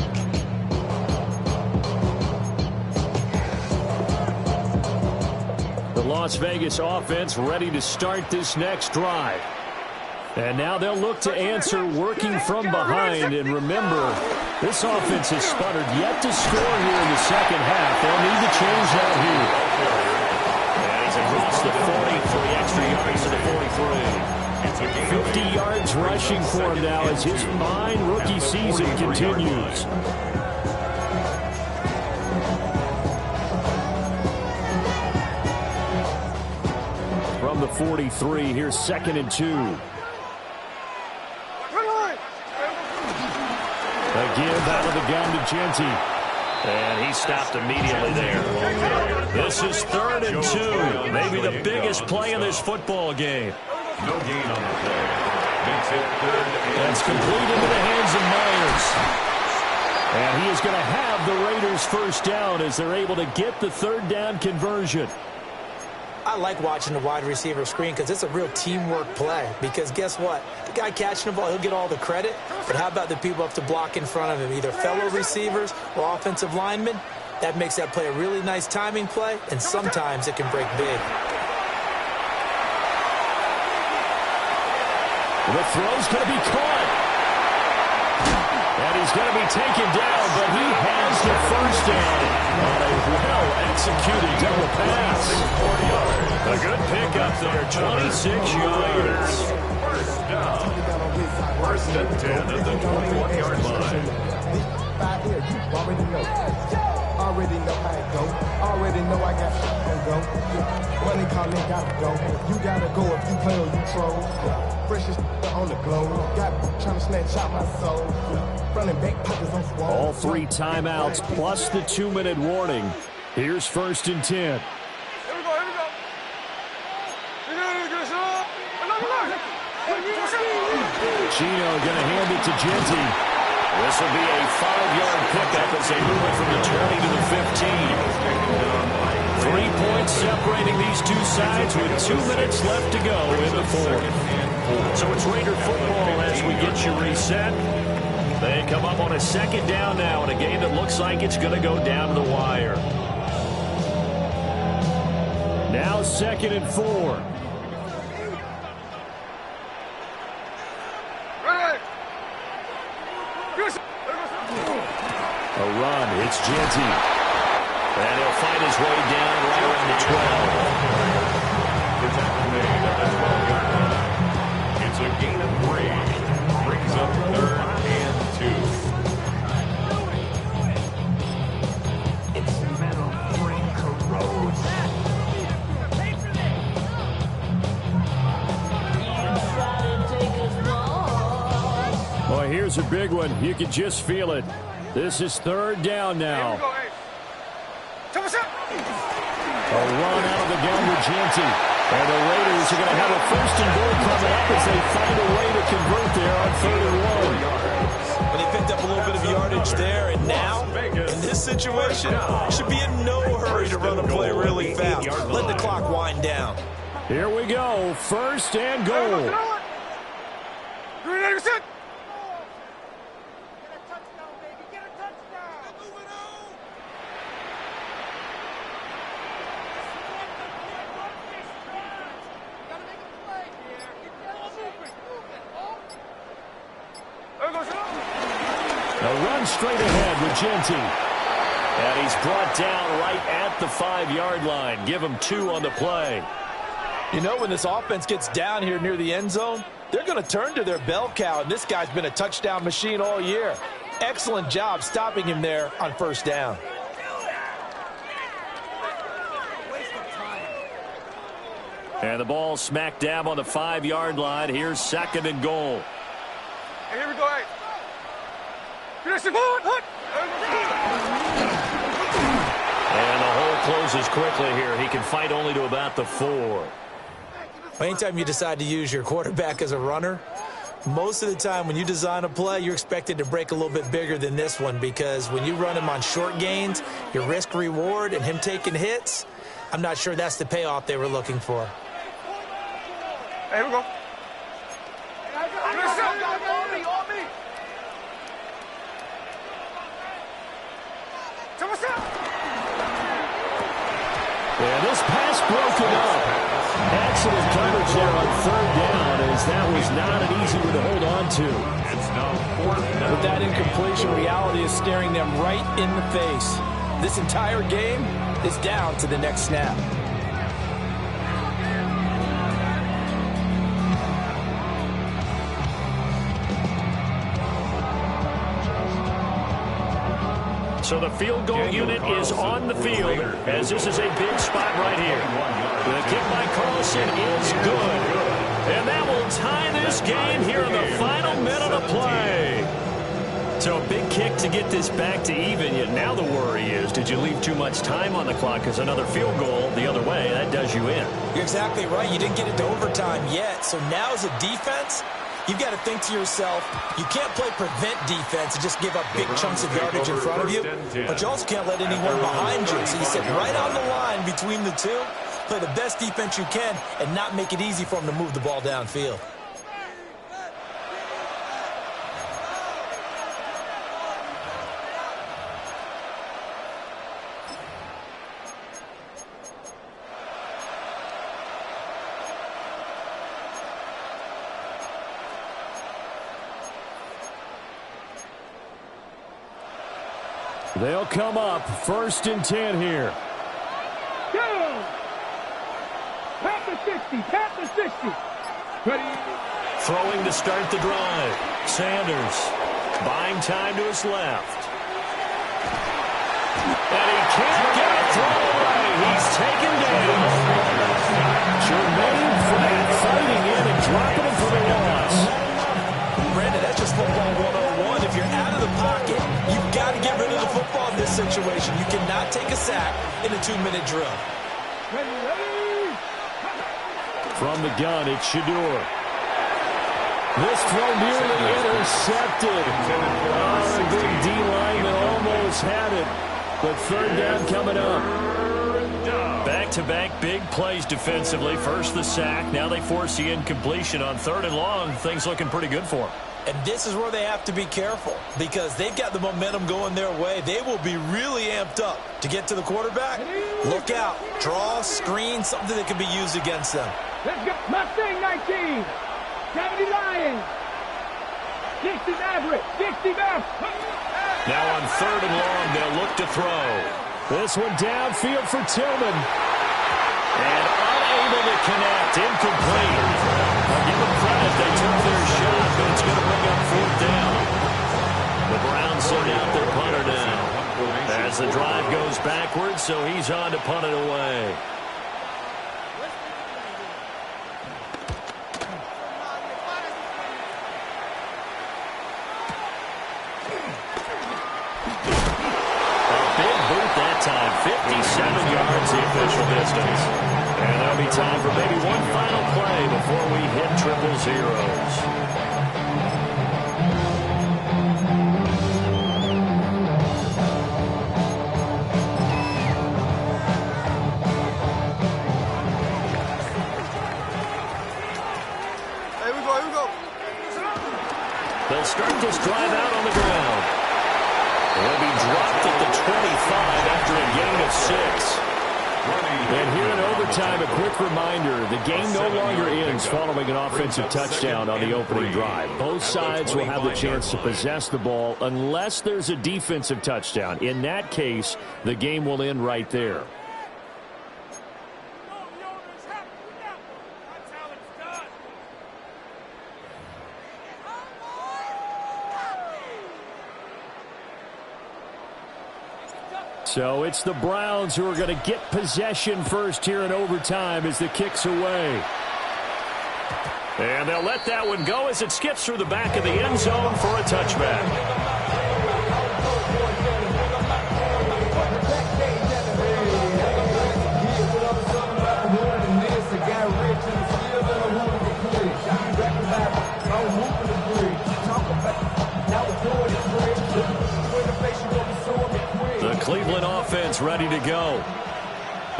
The Las Vegas offense ready to start this next drive. And now they'll look to answer working from behind. And remember, this offense has sputtered yet to score here in the second half. They'll need to change that here. And he's across the 40, 3 extra yards to the 43. 50 yards rushing for him now as his fine rookie season continues. From the 43, here's 2nd and 2. Again, out of the gun to Genty. And he stopped immediately there. This is 3rd and 2. Maybe the biggest play in this football game. No gain on the play. Makes it 3rd and 2. That's complete into the hands of Myers. And he is going to have the Raiders first down as they're able to get the 3rd down conversion. I like watching the wide receiver screen because it's a real teamwork play. Because guess what? The guy catching the ball, he'll get all the credit. But how about the people up to block in front of him, either fellow receivers or offensive linemen? That makes that play a really nice timing play, and sometimes it can break big. The throw's going to be caught. And he's going to be taken down, but he has the first down on a well-executed double pass. A good pickup there, 26 yards. First down. 1st and 10 at the 21-yard line. Already know how it go. Already know I got shit to go. Money calling, gotta go. You gotta go if you play or you troll. Freshest on the globe. Got trying to snatch out my soul. Running back pockets on swole. All 3 timeouts plus the 2-minute warning. Here's 1st and 10. Here we go. Gino going to hand it to Genty. This will be a 5-yard pickup as they move it from the 20 to the 15. 3 points separating these two sides with 2 minutes left to go in the 4th. So it's Raider football as we get you reset. They come up on a 2nd down now in a game that looks like it's going to go down to the wire. Now 2nd and 4. A run, it's Genty. And he'll find his way down right around the 12. The tackle made at the 12-yard line. It's a gain of 3. Brings up 3rd and 2. It's metal ring corrodes. Well, here's a big one. You can just feel it. This is 3rd down now. A run out of the gun with Genty. And the Raiders are going to have a 1st and goal coming up as they find a way to convert there on 3rd and 1. But they picked up a little bit of yardage there, and now, in this situation, should be in no hurry to run a play really fast. Let the clock wind down. Here we go, first and goal. A run straight ahead with Genty. And he's brought down right at the 5-yard line. Give him 2 on the play. You know, when this offense gets down here near the end zone, they're going to turn to their bell cow, and this guy's been a touchdown machine all year. Excellent job stopping him there on first down. And the ball smack dab on the 5-yard line. Here's second and goal. Hey, here we go. And the hole closes quickly here. He can fight only to about the 4. Anytime you decide to use your quarterback as a runner, most of the time when you design a play, you're expected to break a little bit bigger than this one, because when you run him on short gains, your risk-reward and him taking hits, I'm not sure that's the payoff they were looking for. Here we go. And this pass broken up. Excellent coverage there on third down, as that was not an easy one to hold on to. It's now 4th down. With that incompletion, reality is staring them right in the face. This entire game is down to the next snap. So the field goal unit is on the field, as this is a big spot right here. The kick by Carlson is good. And that will tie this game here in the final minute of play. So a big kick to get this back to even, yet now the worry is, did you leave too much time on the clock? Because another field goal the other way, that does you in. You're exactly right. You didn't get it to overtime yet. So now as a defense, you've got to think to yourself, you can't play prevent defense and just give up big chunks of yardage in front of you, but you also can't let anyone behind you. So you sit right on the line between the two, play the best defense you can, and not make it easy for them to move the ball downfield. They'll come up 1st and 10 here. Down. Pat the 60. Pat the 60. Ready. Throwing to start the drive. Sanders buying time to his left. And he can't get a throw away. He's taken down. Jermaine Pratt fighting in and dropping him for the loss. Brandon, that's just football 101. If you're out of the pocket, you've got to get rid of the football in this situation. You cannot take a sack in a 2-minute drill. Ready, ready. From the gun, it's Shedeur. This throw nearly intercepted. Oh, the big D lineman almost had it. But third down coming up. Back-to-back big plays defensively. First the sack. Now they force the incompletion on 3rd and long. Things looking pretty good for them. And this is where they have to be careful, because they've got the momentum going their way. They will be really amped up to get to the quarterback. Look out. Draw, screen, something that can be used against them. Let's go. Mustang 19. 70 Lions. 60 Maverick. 60 Maverick. Now on 3rd and long, they'll look to throw. This one downfield for Tillman. And unable to connect. Incomplete. I'll give them credit. They took their shot, but it's going to bring up 4th down. The Browns send out their punter now. As the drive goes backwards, so he's on to punt it away. Time, 57 yards the official distance. And that'll be time for maybe one final play before we hit triple zeros. They'll start this drive out on the ground. They'll be dropped at the 25 after a gain of 6. And here in overtime, a quick reminder, the game no longer ends following an offensive touchdown on the opening drive. Both sides will have the chance to possess the ball unless there's a defensive touchdown. In that case, the game will end right there. So it's the Browns who are going to get possession first here in overtime as the kick's away. And they'll let that one go as it skips through the back of the end zone for a touchback. Cleveland offense ready to go.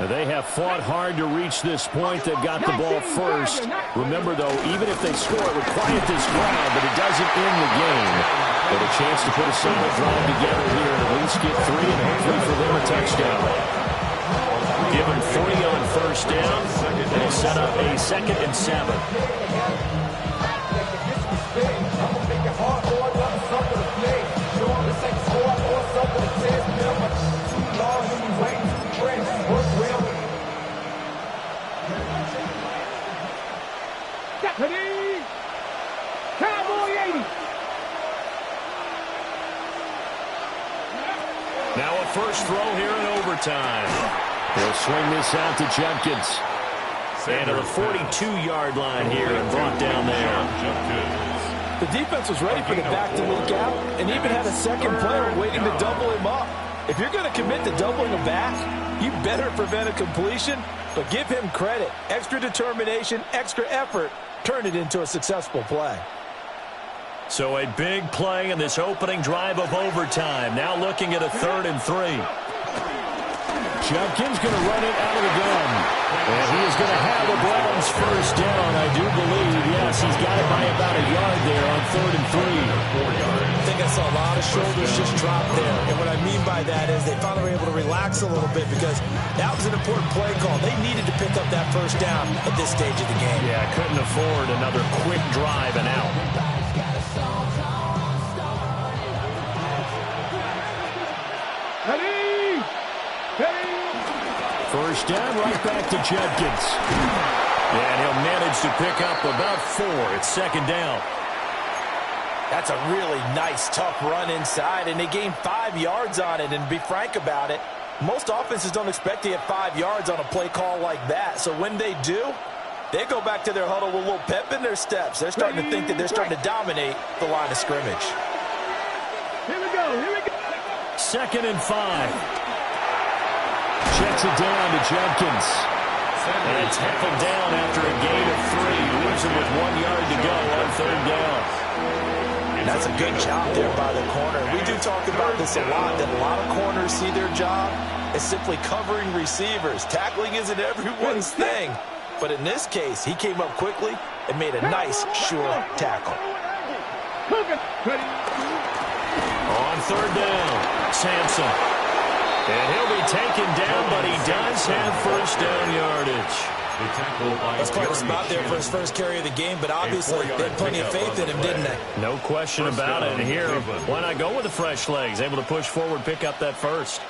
They have fought hard to reach this point. They've got the ball first. Remember, though, even if they score, it would quiet this crowd, but it doesn't end the game. But a chance to put a solid drive together here and at least get 3 and hopefully for them a touchdown. Give them 3 on first down. They'll set up a 2nd and 7. Cowboy 80. Now a first throw here in overtime. He'll swing this out to Judkins. And to the 42-yard line here and brought down there. The defense was ready for the back to leak out and even had a second player waiting to double him up. If you're going to commit to doubling a back, you better prevent a completion, but give him credit. Extra determination, extra effort, turned it into a successful play. So a big play in this opening drive of overtime. Now looking at a 3rd and 3. Judkins going to run it out of the gun. And he is going to have the Browns first down, I do believe. Yes, he's got it by about a yard there on 3rd and 3. I think I saw a lot of shoulders just drop there. And what I mean by that is they finally were able to relax a little bit because that was an important play call. They needed to pick up that first down at this stage of the game. Yeah, couldn't afford another quick drive and out. First down, right back to Judkins. And he'll manage to pick up about 4. It's 2nd down. That's a really nice, tough run inside, and they gained 5 yards on it. And to be frank about it, most offenses don't expect to get 5 yards on a play call like that. So when they do, they go back to their huddle with a little pep in their steps. They're starting to think that they're starting to dominate the line of scrimmage. Here we go, here we go. 2nd and 5. Checks it down to Judkins. And tackled down after a gain of 3. Losing with 1 yard to go on 3rd down. That's a good job there by the corner. We do talk about this a lot, that a lot of corners see their job as simply covering receivers. Tackling isn't everyone's thing. But in this case, he came up quickly and made a nice, sure tackle. On 3rd down, Sampson. And he'll be taken down, but he does have first down yardage. That's quite a spot there for his first carry of the game, but obviously they had plenty of faith in him, didn't they? No question about it. And here, why not go with the fresh legs? Able to push forward, pick up that first.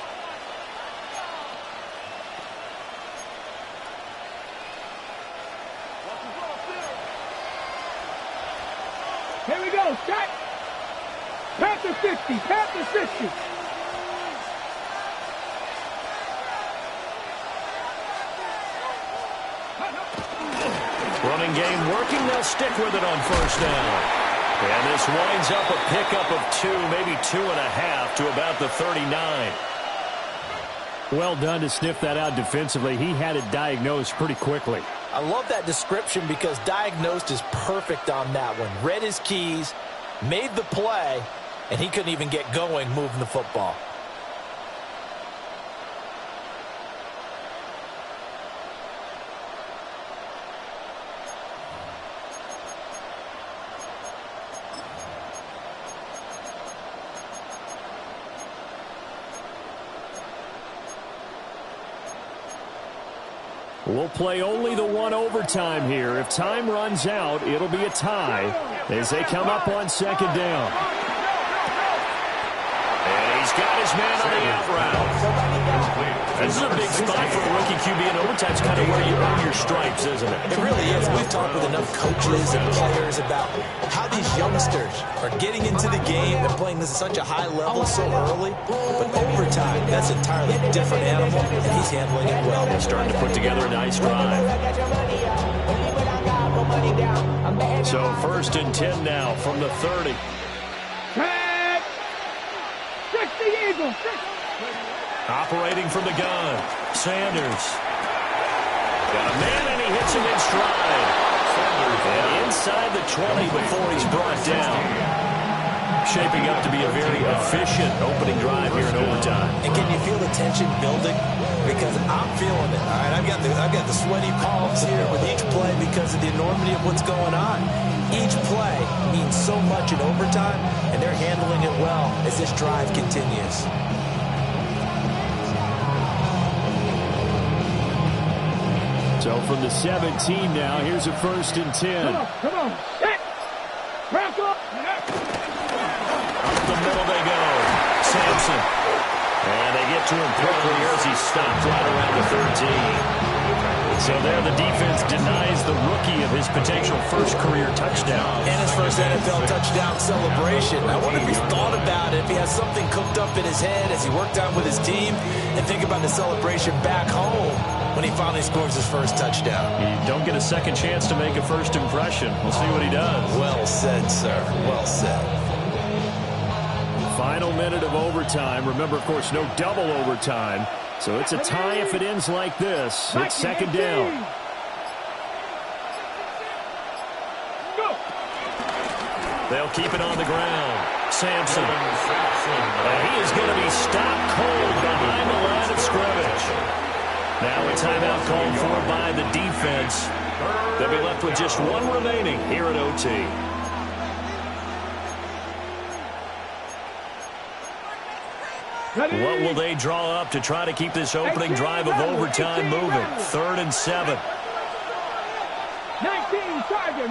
Here we go, shot. Panther 50, Panther 50. Running game working. They'll stick with it on first down. And this winds up a pickup of 2, maybe 2.5 to about the 39. Well done to sniff that out defensively. He had it diagnosed pretty quickly. I love that description because diagnosed is perfect on that one. Read his keys, made the play, and he couldn't even get going moving the football. We'll play only the one overtime here. If time runs out, it'll be a tie as they come up on second down. And he's got his man on the out route. This is a big spot for a rookie QB, and overtime is kind of where you earn your stripes, isn't it? It really is. We've talked with enough coaches and players about how these youngsters are getting into the game and playing this at such a high level so early. But overtime, that's an entirely different animal, and he's handling it well. Starting to put together a nice drive. So 1st and 10 now from the 30. Tag. 60 Eagles. Operating from the gun, Sanders. Got a man, and he hits him in stride. And inside the 20 before he's brought down. Shaping up to be a very efficient opening drive here in overtime. And can you feel the tension building? Because I'm feeling it. All right, I've got the sweaty palms here with each play because of the enormity of what's going on. Each play means so much in overtime, and they're handling it well as this drive continues. So from the 17 now, here's a 1st and 10. Come on. Set. Back up. Up the middle they go. Sampson. And they get to him quickly as he stopped right around the 13. So there the defense denies the rookie of his potential first career touchdown. And his first NFL touchdown celebration. I wonder if he's thought about it, if he has something cooked up in his head as he worked out with his team, and think about the celebration back home when he finally scores his first touchdown. You don't get a second chance to make a first impression. We'll see what he does. Well said, sir. Well said. Final minute of overtime. Remember, of course, no double overtime. So it's a tie if it ends like this. It's second down. They'll keep it on the ground. Sampson. And he is going to be stopped cold behind the line of scrimmage. Now a timeout called for by the defense. They'll be left with just one remaining here at OT. What will they draw up to try to keep this opening drive of overtime moving? 3rd and 7. 19 Tiger.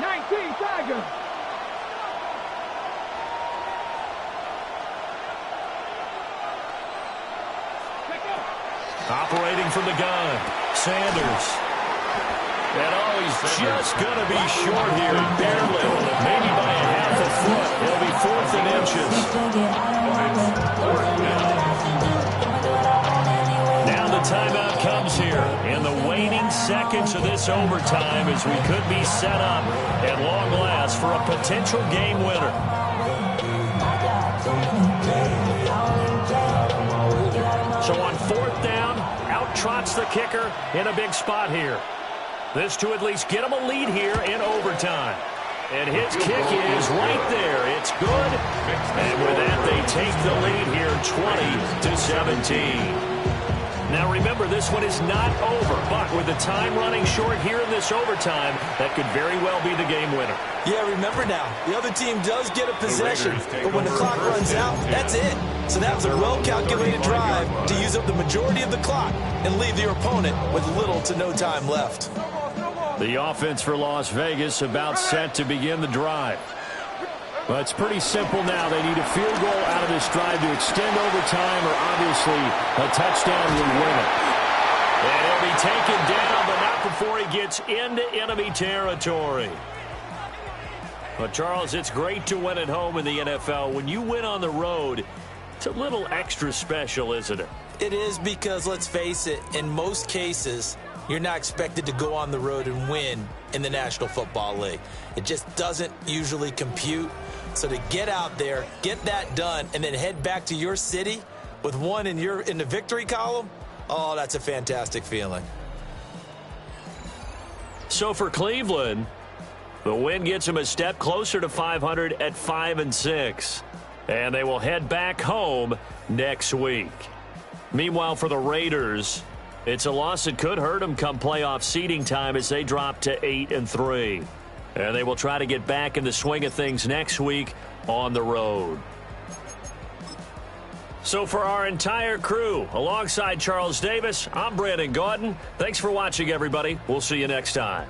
Operating from the gun, Sanders. And he's just going to be short here, barely, maybe by a half a foot. It'll be 4th and inches. Now the timeout comes here in the waning seconds of this overtime as we could be set up at long last for a potential game winner. So on 4th down, out trots the kicker in a big spot here. This to at least get him a lead here in overtime. And his kick is right there. It's good. And with that, they take the lead here 20-17. Now remember, this one is not over, but with the time running short here in this overtime, that could very well be the game winner. Yeah, remember now, the other team does get a possession, but when the clock runs out, that's it. So that was a well-calculated drive to use up the majority of the clock and leave your opponent with little to no time left. The offense for Las Vegas about set to begin the drive. Well, it's pretty simple now. They need a field goal out of this drive to extend overtime, or obviously a touchdown will win it. And he'll be taken down, but not before he gets into enemy territory. But, Charles, it's great to win at home in the NFL. When you win on the road, it's a little extra special, isn't it? It is, because, let's face it, in most cases, you're not expected to go on the road and win in the National Football League. It just doesn't usually compute. So to get out there, get that done, and then head back to your city with one in the victory column, oh, that's a fantastic feeling. So for Cleveland, the win gets them a step closer to 500 at 5-6. And they will head back home next week. Meanwhile, for the Raiders, it's a loss that could hurt them come playoff seeding time as they drop to 8-3. And they will try to get back in the swing of things next week on the road. So for our entire crew, alongside Charles Davis, I'm Brandon Gaudin. Thanks for watching, everybody. We'll see you next time.